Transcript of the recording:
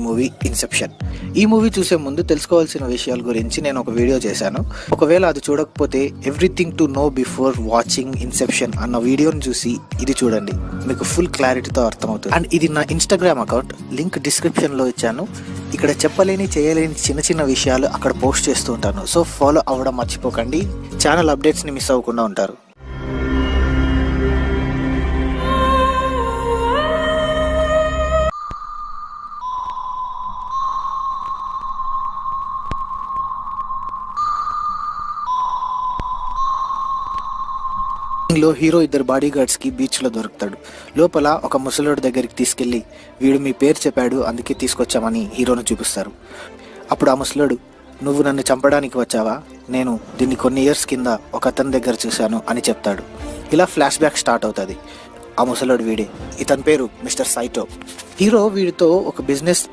Movie Inception. ఈ movie చూసే ముందు తెలుసుకోవాల్సిన విషయాల గురించి నేను ఒక వీడియో చేశాను. ఒకవేళ అది చూడకపోతే everything to know before watching Inception అన్న వీడియోని చూసి ఇది చూడండి, మీకు ఫుల్ క్లారిటీతో అర్థమవుతుంది. అండ్ ఇది నా ఇన్స్టాగ్రామ్ అకౌంట్, లింక్ డిస్క్రిప్షన్లో ఇచ్చాను. ఇక్కడ చెప్పలేని చేయలేని చిన్న చిన్న విషయాలు అక్కడ పోస్ట్ చేస్తూ ఉంటాను. సో ఫాలో అవ్వడం మర్చిపోకండి, ఛానల్ అప్డేట్స్ని మిస్ అవ్వకుండా ఉంటారు. లో హీరో ఇద్దరు బాడీ గార్డ్స్ కి బీచ్ లో దొరుకుతాడు. లోపల ఒక ముసలోడి దగ్గరికి తీసుకెళ్లి, వీడు మీ పేరు చెప్పాడు అందుకే తీసుకొచ్చామని హీరోను చూపిస్తారు. అప్పుడు ఆ ముసలోడు, నువ్వు నన్ను చంపడానికి వచ్చావా? నేను దీన్ని కొన్ని ఇయర్స్ కింద ఒక అతని దగ్గర చూశాను అని చెప్తాడు. ఇలా ఫ్లాష్ బ్యాక్ స్టార్ట్ అవుతుంది. ఆ ముసలోడు వీడే, ఇతని పేరు మిస్టర్ సైటో. హీరో వీడితో ఒక బిజినెస్